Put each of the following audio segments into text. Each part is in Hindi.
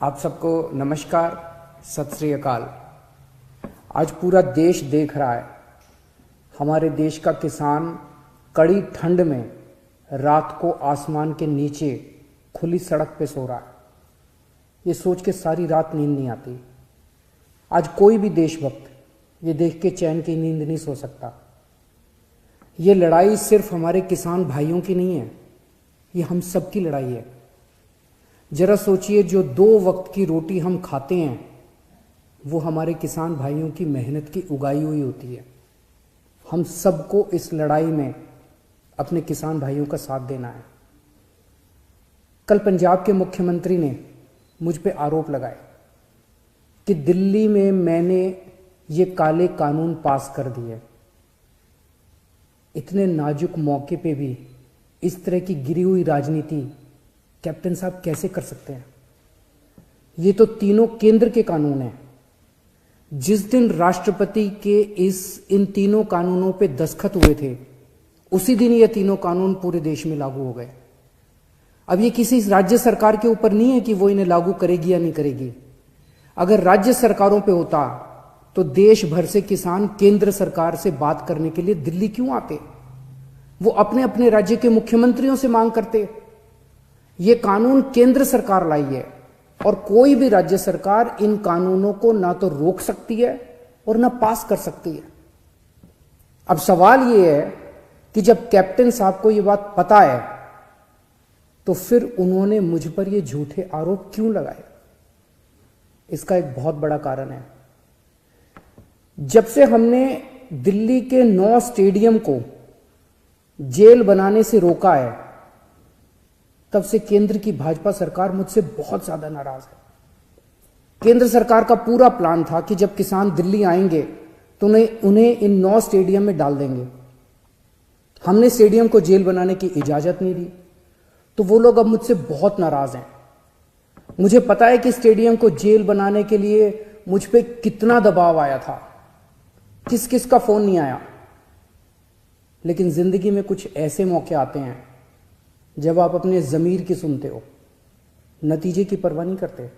आप सबको नमस्कार, सत श्री अकाल। आज पूरा देश देख रहा है, हमारे देश का किसान कड़ी ठंड में रात को आसमान के नीचे खुली सड़क पे सो रहा है। ये सोच के सारी रात नींद नहीं आती। आज कोई भी देशभक्त ये देख के चैन की नींद नहीं सो सकता। ये लड़ाई सिर्फ हमारे किसान भाइयों की नहीं है, ये हम सब की लड़ाई है। जरा सोचिए, जो 2 वक्त की रोटी हम खाते हैं वो हमारे किसान भाइयों की मेहनत की उगाई हुई होती है। हम सबको इस लड़ाई में अपने किसान भाइयों का साथ देना है। कल पंजाब के मुख्यमंत्री ने मुझ पे आरोप लगाए कि दिल्ली में मैंने ये काले कानून पास कर दिए। इतने नाजुक मौके पे भी इस तरह की गिरी हुई राजनीति कैप्टन साहब कैसे कर सकते हैं? ये तो तीनों केंद्र के कानून हैं। जिस दिन राष्ट्रपति के इन तीनों कानूनों पे दस्तखत हुए थे, उसी दिन ये तीनों कानून पूरे देश में लागू हो गए। अब ये किसी राज्य सरकार के ऊपर नहीं है कि वो इन्हें लागू करेगी या नहीं करेगी। अगर राज्य सरकारों पे होता तो देश भर से किसान केंद्र सरकार से बात करने के लिए दिल्ली क्यों आते? वो अपने अपने राज्य के मुख्यमंत्रियों से मांग करते। ये कानून केंद्र सरकार लाई है और कोई भी राज्य सरकार इन कानूनों को ना तो रोक सकती है और ना पास कर सकती है। अब सवाल ये है कि जब कैप्टन साहब को ये बात पता है तो फिर उन्होंने मुझ पर ये झूठे आरोप क्यों लगाए? इसका एक बहुत बड़ा कारण है। जब से हमने दिल्ली के 9 स्टेडियम को जेल बनाने से रोका है, तब से केंद्र की भाजपा सरकार मुझसे बहुत ज्यादा नाराज है। केंद्र सरकार का पूरा प्लान था कि जब किसान दिल्ली आएंगे तो उन्हें इन 9 स्टेडियम में डाल देंगे। हमने स्टेडियम को जेल बनाने की इजाजत नहीं दी, तो वो लोग अब मुझसे बहुत नाराज हैं। मुझे पता है कि स्टेडियम को जेल बनाने के लिए मुझ पे कितना दबाव आया था, किस किस का फोन नहीं आया। लेकिन जिंदगी में कुछ ऐसे मौके आते हैं जब आप अपने ज़मीर की सुनते हो, नतीजे की परवाह नहीं करते।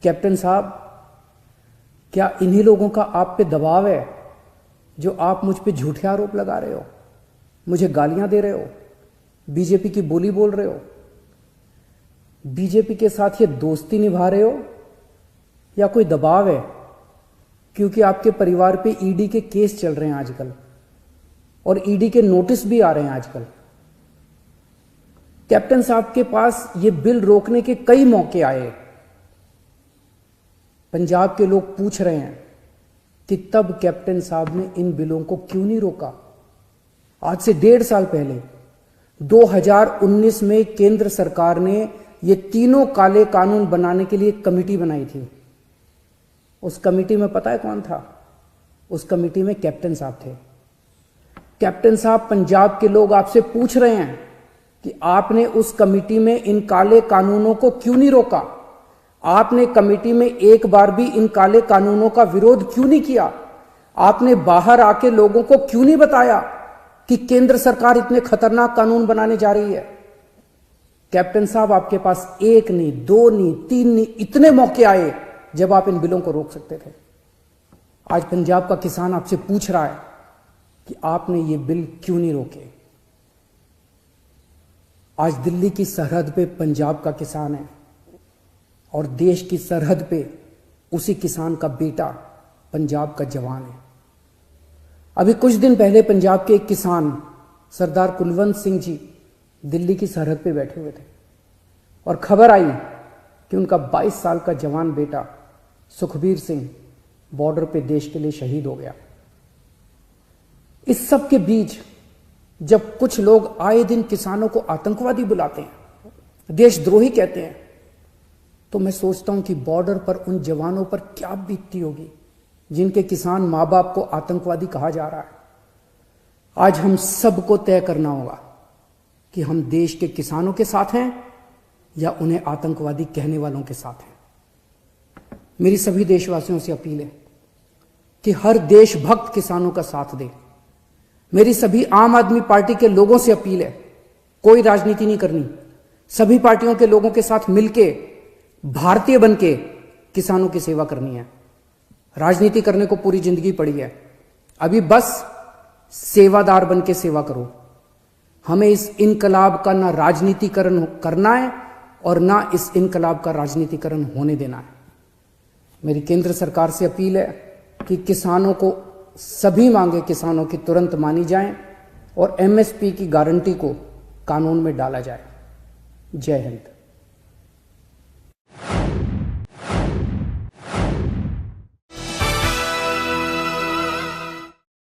कैप्टन साहब, क्या इन्हीं लोगों का आप पे दबाव है जो आप मुझ पे झूठे आरोप लगा रहे हो, मुझे गालियां दे रहे हो, बीजेपी की बोली बोल रहे हो, बीजेपी के साथ ये दोस्ती निभा रहे हो, या कोई दबाव है क्योंकि आपके परिवार पे ईडी के केस चल रहे हैं आजकल और ईडी के नोटिस भी आ रहे हैं आजकल? कैप्टन साहब के पास ये बिल रोकने के कई मौके आए। पंजाब के लोग पूछ रहे हैं कि तब कैप्टन साहब ने इन बिलों को क्यों नहीं रोका? आज से 1.5 साल पहले 2019 में केंद्र सरकार ने ये तीनों काले कानून बनाने के लिए एक कमेटी बनाई थी। उस कमेटी में पता है कौन था? उस कमेटी में कैप्टन साहब थे। कैप्टन साहब, पंजाब के लोग आपसे पूछ रहे हैं कि आपने उस कमेटी में इन काले कानूनों को क्यों नहीं रोका? आपने कमेटी में एक बार भी इन काले कानूनों का विरोध क्यों नहीं किया? आपने बाहर आके लोगों को क्यों नहीं बताया कि केंद्र सरकार इतने खतरनाक कानून बनाने जा रही है? कैप्टन साहब, आपके पास 1 नहीं, 2 नहीं, 3 नहीं, इतने मौके आए जब आप इन बिलों को रोक सकते थे। आज पंजाब का किसान आपसे पूछ रहा है कि आपने ये बिल क्यों नहीं रोके। आज दिल्ली की सरहद पे पंजाब का किसान है और देश की सरहद पे उसी किसान का बेटा पंजाब का जवान है। अभी कुछ दिन पहले पंजाब के एक किसान सरदार कुलवंत सिंह जी दिल्ली की सरहद पे बैठे हुए थे और खबर आई कि उनका 22 साल का जवान बेटा सुखबीर सिंह बॉर्डर पे देश के लिए शहीद हो गया। इस सब के बीच जब कुछ लोग आए दिन किसानों को आतंकवादी बुलाते हैं, देशद्रोही कहते हैं, तो मैं सोचता हूं कि बॉर्डर पर उन जवानों पर क्या बीतती होगी जिनके किसान मां बाप को आतंकवादी कहा जा रहा है। आज हम सबको तय करना होगा कि हम देश के किसानों के साथ हैं या उन्हें आतंकवादी कहने वालों के साथ हैं। मेरी सभी देशवासियों से अपील है कि हर देशभक्त किसानों का साथ दे। मेरी सभी आम आदमी पार्टी के लोगों से अपील है, कोई राजनीति नहीं करनी, सभी पार्टियों के लोगों के साथ मिलके भारतीय बन के किसानों की सेवा करनी है। राजनीति करने को पूरी जिंदगी पड़ी है, अभी बस सेवादार बन के सेवा करो। हमें इस इनकलाब का ना राजनीतिकरण करना है और ना इस इनकलाब का राजनीतिकरण होने देना है। मेरी केंद्र सरकार से अपील है कि किसानों को सभी मांगे किसानों की तुरंत मानी जाएं और एमएसपी की गारंटी को कानून में डाला जाए। जय हिंद।